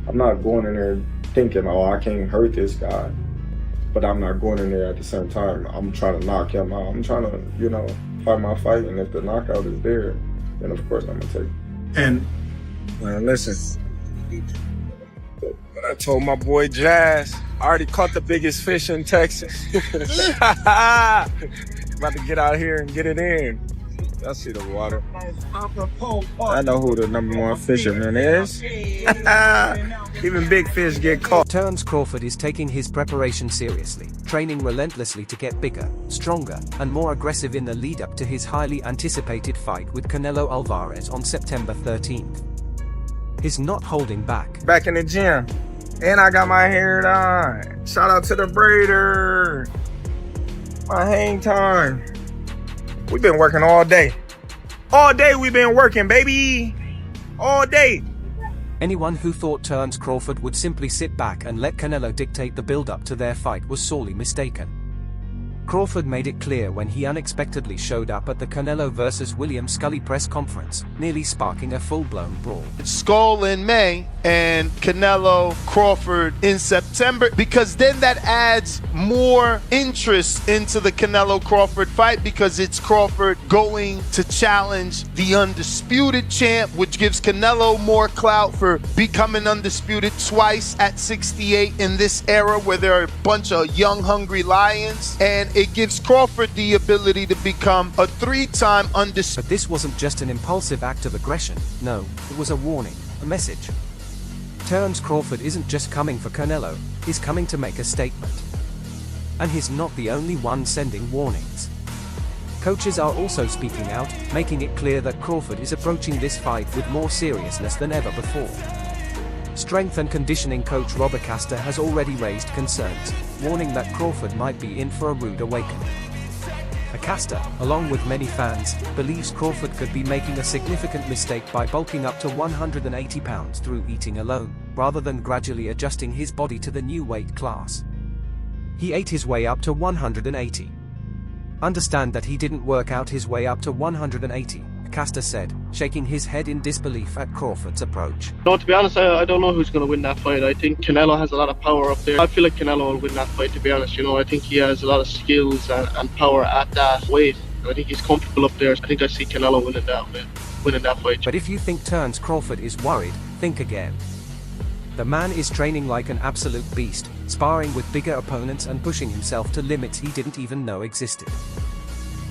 I'm not going in there thinking, oh, I can't hurt this guy. But I'm not going in there at the same time. I'm trying to knock him out. I'm trying to, you know, fight my fight. And if the knockout is there, then of course I'm going to take it. And listen, when I told my boy Jazz, I already caught the biggest fish in Texas. About to get out here and get it in. I see the water. I know who the #1 fisherman is. Even big fish get caught. Terence Crawford is taking his preparation seriously, training relentlessly to get bigger, stronger, and more aggressive in the lead-up to his highly anticipated fight with Canelo Alvarez on September 13th. He's not holding back. Back in the gym, and I got my hair done. Shout out to the braider. My hang time. We've been working all day. All day we've been working, baby. All day. Anyone who thought Terence Crawford would simply sit back and let Canelo dictate the build-up to their fight was sorely mistaken. Crawford made it clear when he unexpectedly showed up at the Canelo vs. Williams Scully press conference, nearly sparking a full-blown brawl. Skull in May and Canelo Crawford in September, because then that adds more interest into the Canelo Crawford fight, because it's Crawford going to challenge the undisputed champ, which gives Canelo more clout for becoming undisputed twice at 68 in this era where there are a bunch of young hungry lions, and it gives Crawford the ability to become a 3-time undisputed. But this wasn't just an impulsive act of aggression. No, it was a warning, a message. Terence Crawford isn't just coming for Canelo, he's coming to make a statement. And he's not the only one sending warnings. Coaches are also speaking out, making it clear that Crawford is approaching this fight with more seriousness than ever before. Strength and conditioning coach Robert Castor has already raised concerns, warning that Crawford might be in for a rude awakening. Castor, along with many fans, believes Crawford could be making a significant mistake by bulking up to 180 pounds through eating alone, rather than gradually adjusting his body to the new weight class. He ate his way up to 180. Understand that he didn't work out his way up to 180, Castor said, shaking his head in disbelief at Crawford's approach. No, to be honest, I don't know who's going to win that fight. I think Canelo has a lot of power up there. I feel like Canelo will win that fight, to be honest. You know, I think he has a lot of skills and power at that weight. I think he's comfortable up there. I think I see Canelo winning that fight. But if you think Terence Crawford is worried, think again. The man is training like an absolute beast, sparring with bigger opponents and pushing himself to limits he didn't even know existed.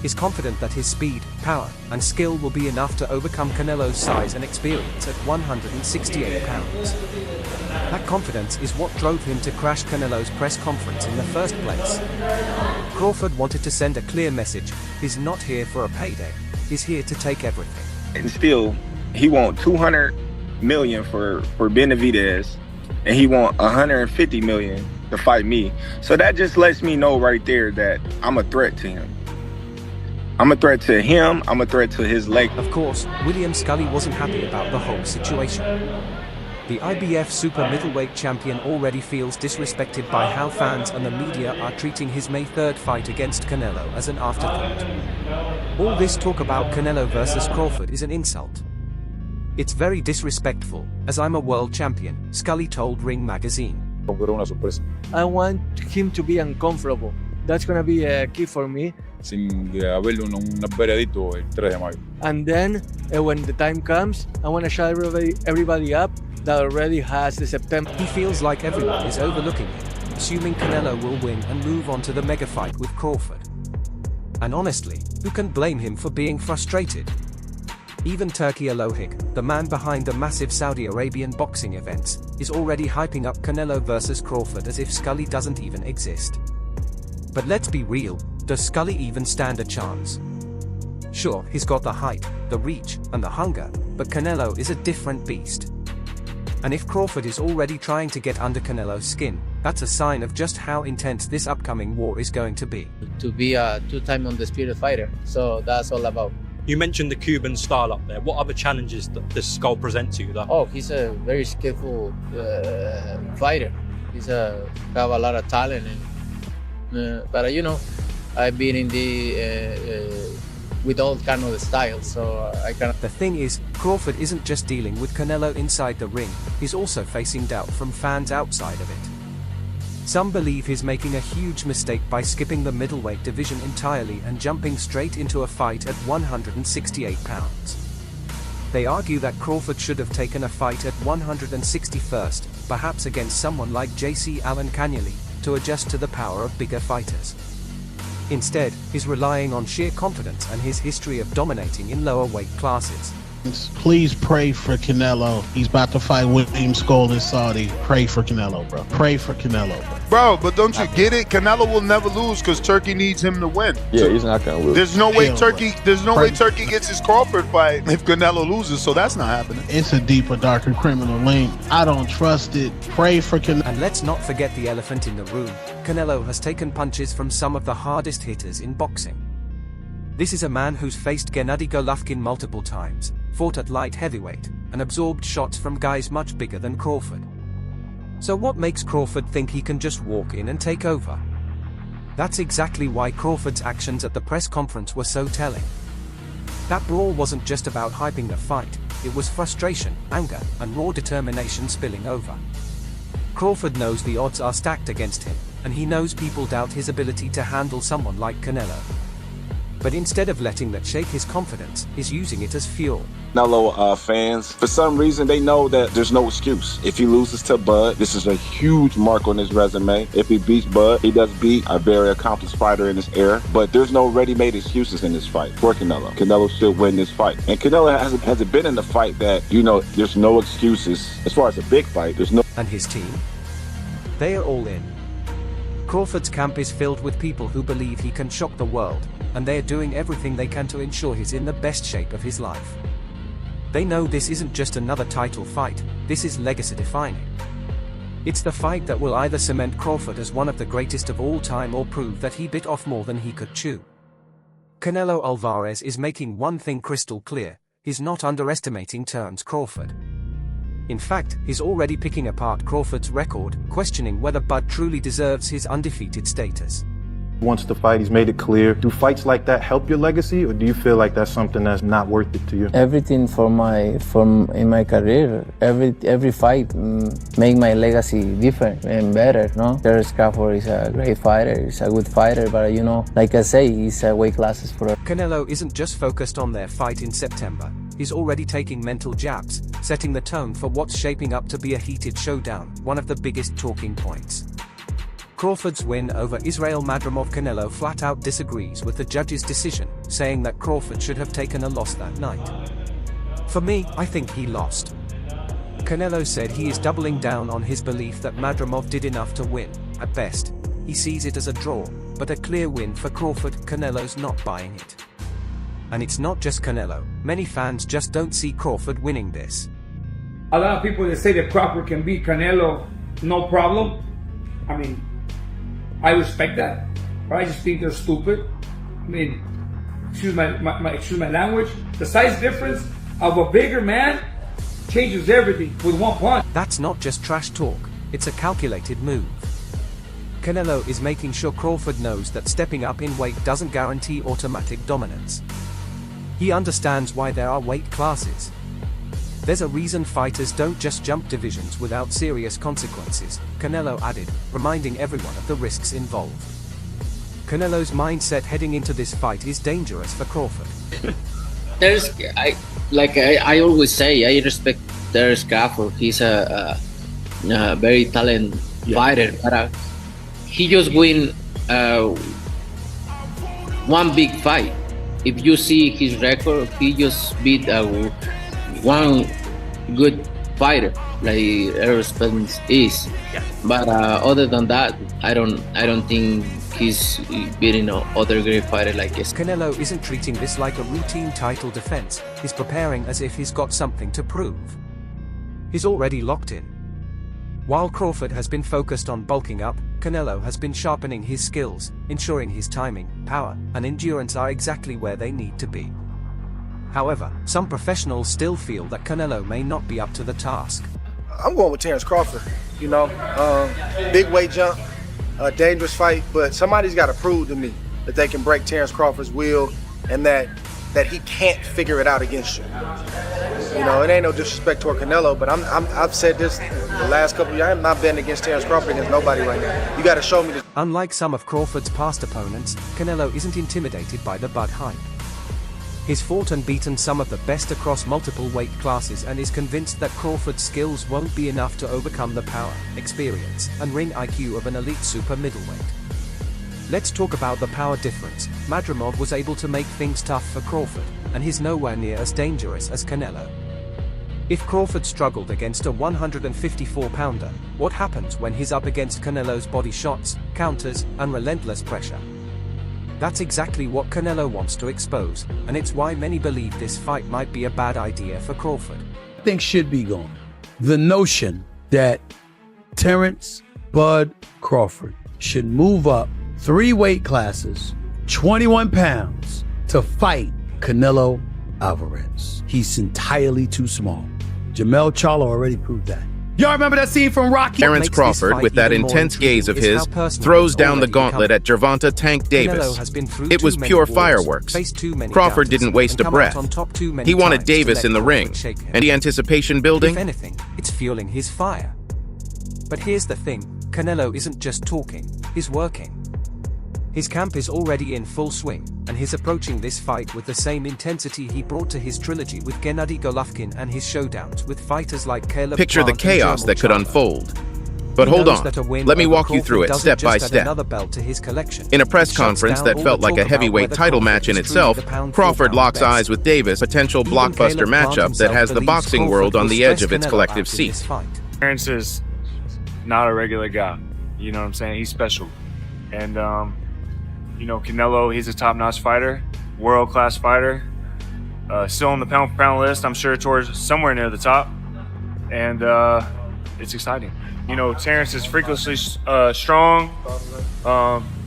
He's confident that his speed, power, and skill will be enough to overcome Canelo's size and experience at 168 pounds. That confidence is what drove him to crash Canelo's press conference in the first place. Crawford wanted to send a clear message: he's not here for a payday, he's here to take everything. And still, he want 200 million for Benavidez, and he want 150 million to fight me. So that just lets me know right there that I'm a threat to him. I'm a threat to him, I'm a threat to his leg. Of course, William Scully wasn't happy about the whole situation. The IBF super middleweight champion already feels disrespected by how fans and the media are treating his May 3rd fight against Canelo as an afterthought. All this talk about Canelo versus Crawford is an insult. It's very disrespectful, as I'm a world champion, Scully told Ring magazine. I want him to be uncomfortable. That's gonna be a key for me. Sin haberle un veredicto el 3 de mayo. And then, when the time comes, I want to shut everybody up that already has the September. He feels like everyone is overlooking him, assuming Canelo will win and move on to the mega fight with Crawford. And honestly, who can blame him for being frustrated? Even Turki Alohik, the man behind the massive Saudi Arabian boxing events, is already hyping up Canelo versus Crawford as if Scully doesn't even exist. But let's be real, does Scully even stand a chance? Sure, he's got the height, the reach, and the hunger, but Canelo is a different beast. And if Crawford is already trying to get under Canelo's skin, that's a sign of just how intense this upcoming war is going to be. To be a 2-time undisputed fighter, so that's all about. You mentioned the Cuban style up there. What other challenges does Skull present to you? Oh, he's a very skillful fighter. He's have a lot of talent, and but you know, I've been in the with all kind of styles. So I can. The thing is, Crawford isn't just dealing with Canelo inside the ring, he's also facing doubt from fans outside of it. Some believe he's making a huge mistake by skipping the middleweight division entirely and jumping straight into a fight at 168 pounds. They argue that Crawford should have taken a fight at 161st, perhaps against someone like JC Allen Canelo, to adjust to the power of bigger fighters. Instead, he's relying on sheer confidence and his history of dominating in lower weight classes. Please pray for Canelo. He's about to fight Williams Skull in Saudi. Pray for Canelo, bro. Pray for Canelo, bro. Bro, but don't you get it? Canelo will never lose because Turkey needs him to win. Yeah, he's not gonna lose. There's no way Turkey gets his Crawford fight if Canelo loses, so that's not happening. It's a deeper, darker criminal link. I don't trust it. Pray for Canelo. And let's not forget the elephant in the room. Canelo has taken punches from some of the hardest hitters in boxing. This is a man who's faced Gennady Golovkin multiple times, fought at light heavyweight, and absorbed shots from guys much bigger than Crawford. So what makes Crawford think he can just walk in and take over? That's exactly why Crawford's actions at the press conference were so telling. That brawl wasn't just about hyping the fight, it was frustration, anger, and raw determination spilling over. Crawford knows the odds are stacked against him, and he knows people doubt his ability to handle someone like Canelo. But instead of letting that shake his confidence, he's using it as fuel. Canelo fans, for some reason, they know that there's no excuse. If he loses to Bud, this is a huge mark on his resume. If he beats Bud, he does beat a very accomplished fighter in this era. But there's no ready-made excuses in this fight for Canelo. Canelo should win this fight. And Canelo hasn't been in the fight that, there's no excuses. As far as a big fight, there's no... And his team? They are all in. Crawford's camp is filled with people who believe he can shock the world, and they are doing everything they can to ensure he's in the best shape of his life. They know this isn't just another title fight, this is legacy defining. It's the fight that will either cement Crawford as one of the greatest of all time or prove that he bit off more than he could chew. Canelo Alvarez is making one thing crystal clear, he's not underestimating Terence Crawford. In fact, he's already picking apart Crawford's record, questioning whether Bud truly deserves his undefeated status. Once the fight, he's made it clear. Do fights like that help your legacy, or do you feel like that's something that's not worth it to you? Everything in my career, every fight make my legacy different and better. No, Terence Crawford is a great fighter. He's a good fighter, but like I say, he's weight classes for. Canelo isn't just focused on their fight in September. He's already taking mental jabs, setting the tone for what's shaping up to be a heated showdown, one of the biggest talking points. Crawford's win over Israel Madrimov. Canelo flat out disagrees with the judge's decision, saying that Crawford should have taken a loss that night. For me, I think he lost. Canelo said he is doubling down on his belief that Madrimov did enough to win. At best, he sees it as a draw, but a clear win for Crawford. Canelo's not buying it. And it's not just Canelo, many fans just don't see Crawford winning this. A lot of people that say that Crawford can beat Canelo, no problem. I mean, I respect that, but I just think they're stupid. I mean, excuse my language. The size difference of a bigger man changes everything with one punch. That's not just trash talk, it's a calculated move. Canelo is making sure Crawford knows that stepping up in weight doesn't guarantee automatic dominance. He understands why there are weight classes. There's a reason fighters don't just jump divisions without serious consequences, Canelo added, reminding everyone of the risks involved. Canelo's mindset heading into this fight is dangerous for Crawford. I always say, I respect Terence Crawford. He's a very talented fighter, but he just win one big fight. If you see his record, he just beat one good fighter like Errol Spence is. But other than that, I don't think he's beating other great fighter like this. Canelo isn't treating this like a routine title defense. He's preparing as if he's got something to prove. He's already locked in. While Crawford has been focused on bulking up, Canelo has been sharpening his skills, ensuring his timing, power, and endurance are exactly where they need to be. However, some professionals still feel that Canelo may not be up to the task. I'm going with Terence Crawford. Big weight jump, a dangerous fight, but somebody's got to prove to me that they can break Terence Crawford's will and that that he can't figure it out against you. You know, it ain't no disrespect toward Canelo, but I've said this the last couple of years. I'm not betting against Terence Crawford against nobody right now. You got to show me this. Unlike some of Crawford's past opponents, Canelo isn't intimidated by the Bud hype. He's fought and beaten some of the best across multiple weight classes and is convinced that Crawford's skills won't be enough to overcome the power, experience, and ring IQ of an elite super middleweight. Let's talk about the power difference. Madrimov was able to make things tough for Crawford, and he's nowhere near as dangerous as Canelo. If Crawford struggled against a 154-pounder, what happens when he's up against Canelo's body shots, counters, and relentless pressure? That's exactly what Canelo wants to expose, and it's why many believe this fight might be a bad idea for Crawford. I think should be gone. The notion that Terence Bud Crawford should move up 3 weight classes, 21 pounds, to fight Canelo Alvarez. He's entirely too small. Jermell Charlo already proved that. Y'all remember that scene from Rocky? Terence Crawford, with that intense gaze of his, throws down the gauntlet at Gervonta "Tank" Davis. It was pure fireworks. Crawford didn't waste a breath. He wanted Davis in the ring. And the anticipation building? If anything, it's fueling his fire. But here's the thing, Canelo isn't just talking, he's working. His camp is already in full swing, and he's approaching this fight with the same intensity he brought to his trilogy with Gennady Golovkin and his showdowns with fighters like Caleb. Picture the chaos that could unfold. But hold on, let me walk you through it step by step. In a press conference that felt like a heavyweight title match in itself, Crawford locks eyes with Davis, a potential blockbuster matchup that has the boxing world on the edge of its collective seat. Terence is not a regular guy. You know what I'm saying? He's special. And, you know, Canelo, he's a top-notch fighter, world-class fighter. Still on the pound-for-pound list, I'm sure towards somewhere near the top. And it's exciting. You know, Terence is freakishly strong.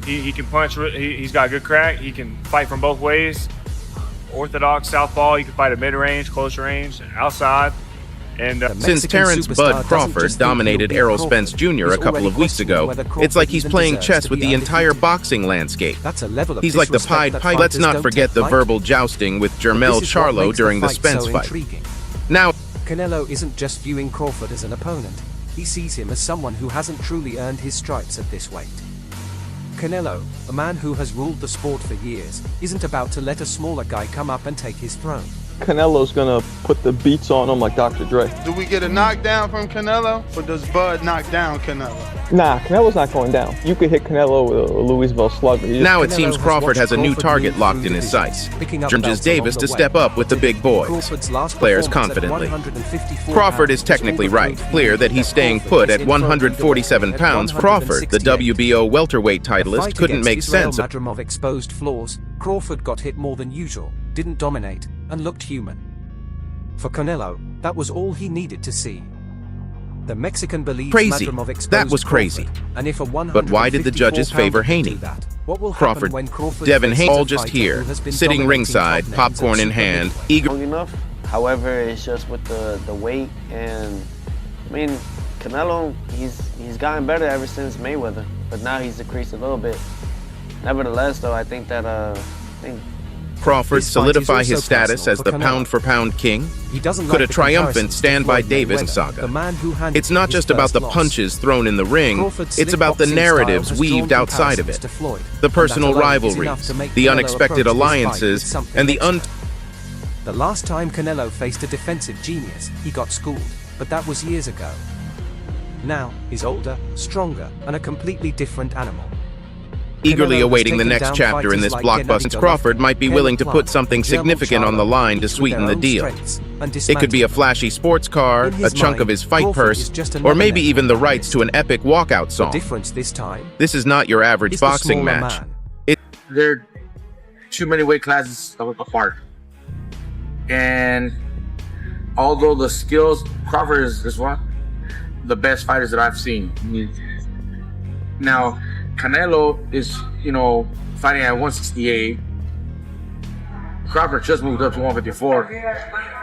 He can punch. He's got good crack. He can fight from both ways. Orthodox, southpaw. He can fight at mid-range, close range, outside. And since Terence Bud Crawford dominated Errol Spence Jr. a couple of weeks ago, it's like he's playing chess with the entire boxing landscape. He's like the Pied Piper. Let's not forget the verbal jousting with Jermell Charlo during the Spence fight. Now, Canelo isn't just viewing Crawford as an opponent. He sees him as someone who hasn't truly earned his stripes at this weight. Canelo, a man who has ruled the sport for years, isn't about to let a smaller guy come up and take his throne. Canelo's gonna put the beats on him like Dr. Dre. Do we get a knockdown from Canelo, or does Bud knock down Canelo? Nah, Canelo's not going down. You could hit Canelo with a Louisville slugger. Now it seems Crawford has a new target locked in his sights. Urges Davis to step up with the big boys. Players confidently. Crawford is technically right. Clear that he's staying put at 147 pounds. Crawford, the WBO welterweight titleist, couldn't make sense. Madrimov exposed flaws. Crawford got hit more than usual, didn't dominate, and looked human. For Canelo, that was all he needed to see. The Mexican believes crazy. Madrimov exposed that was crazy. Crawford, and if a but why did the judges favor Haney? Crawford, Devin Haney, all just here, sitting ringside, popcorn in hand, eager. Enough. However, it's just with the weight, and I mean, Canelo, he's gotten better ever since Mayweather, but now he's decreased a little bit. Nevertheless, though, I think that Crawford solidify his status as the pound-for-pound king? Could a triumphant stand-by-Davis saga? It's not just about the punches thrown in the ring, it's about the narratives weaved outside of it. The personal rivalries, the unexpected alliances, and the The last time Canelo faced a defensive genius, he got schooled, but that was years ago. Now, he's older, stronger, and a completely different animal. Eagerly awaiting the next chapter in this blockbuster, Crawford might be willing to put something significant on the line to sweeten the deal. It could be a flashy sports car, a chunk of his fight purse, or maybe even the rights to an epic walkout song. This is not your average boxing match. There are too many weight classes apart. And although the skills, Crawford is one of the best fighters that I've seen. Now, Canelo is, you know, fighting at 168. Crawford just moved up to 154,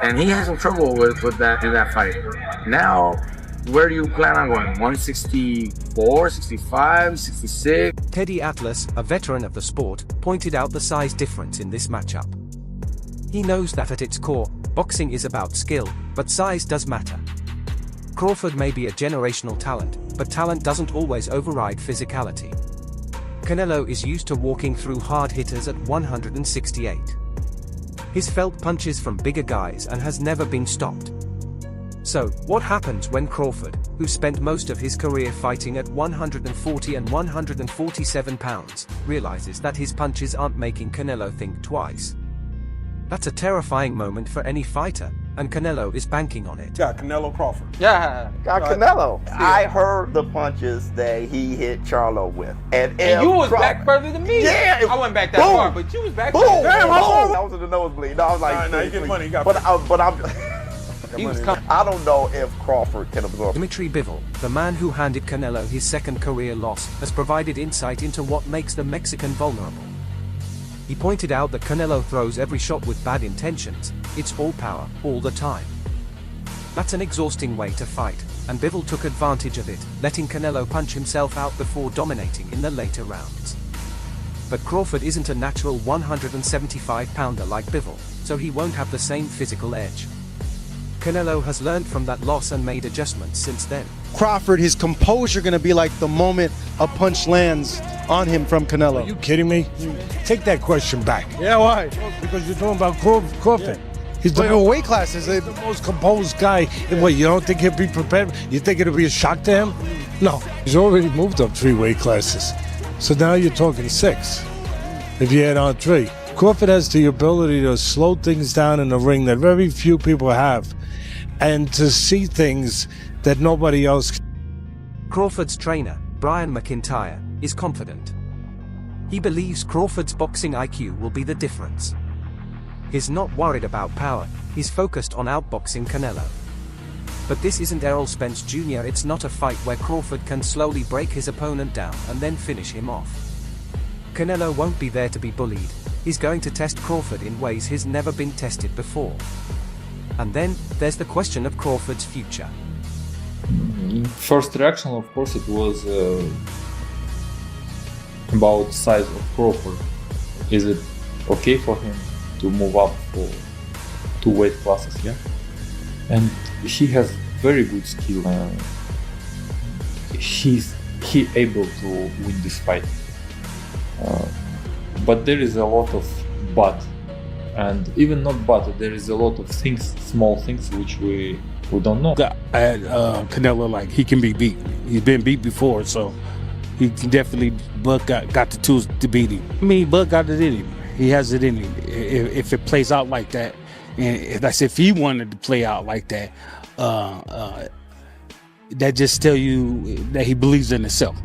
and he had some trouble with that in that fight. Now, where do you plan on going? 164, 65, 66? Teddy Atlas, a veteran of the sport, pointed out the size difference in this matchup. He knows that at its core, boxing is about skill, but size does matter. Crawford may be a generational talent, but talent doesn't always override physicality. Canelo is used to walking through hard hitters at 168. He's felt punches from bigger guys and has never been stopped. So, what happens when Crawford, who spent most of his career fighting at 140 and 147 pounds, realizes that his punches aren't making Canelo think twice? That's a terrifying moment for any fighter, and Canelo is banking on it. Yeah, Canelo Crawford. Yeah, got Canelo. Yeah. I heard the punches that he hit Charlo with. And you was back further than me. Yeah. I wasn't back that far, but you was back boom, further. Damn, I was in the nosebleed. No, I was like, nah, you get money. You got but I'm I don't know if Crawford can absorb. Dimitri Bivol, the man who handed Canelo his second career loss, has provided insight into what makes the Mexican vulnerable. He pointed out that Canelo throws every shot with bad intentions. It's all power, all the time. That's an exhausting way to fight, and Bivol took advantage of it, letting Canelo punch himself out before dominating in the later rounds. But Crawford isn't a natural 175-pounder like Bivol, so he won't have the same physical edge. Canelo has learned from that loss and made adjustments since then. Crawford, his composure going to be like the moment a punch lands on him from Canelo. Are you kidding me? Take that question back. Yeah, why? Because you're talking about Crawford. He's the weight classes. He's the most composed guy. What, you don't think he'll be prepared? You think it'll be a shock to him? No. He's already moved up 3 weight classes. So now you're talking 6. If you add on 3. Crawford has the ability to slow things down in the ring that very few people have, and to see things that nobody else. Crawford's trainer, Brian McIntyre, is confident. He believes Crawford's boxing IQ will be the difference. He's not worried about power, he's focused on outboxing Canelo. But this isn't Errol Spence Jr., it's not a fight where Crawford can slowly break his opponent down and then finish him off. Canelo won't be there to be bullied, he's going to test Crawford in ways he's never been tested before. And then, there's the question of Crawford's future. First reaction, of course, it was about size of Crawford. Is it okay for him to move up for 2 weight classes? Yeah, and he has very good skill. He able to win this fight, but there is a lot of but. And even not but, there is a lot of things, small things, which we don't know. Canelo, like, he can be beat. He's been beat before, so he definitely, Bud got the tools to beat him. I mean, Bud got it in him. He has it in him. If it plays out like that, and that's if he wanted to play out like that, that just tell you that he believes in himself.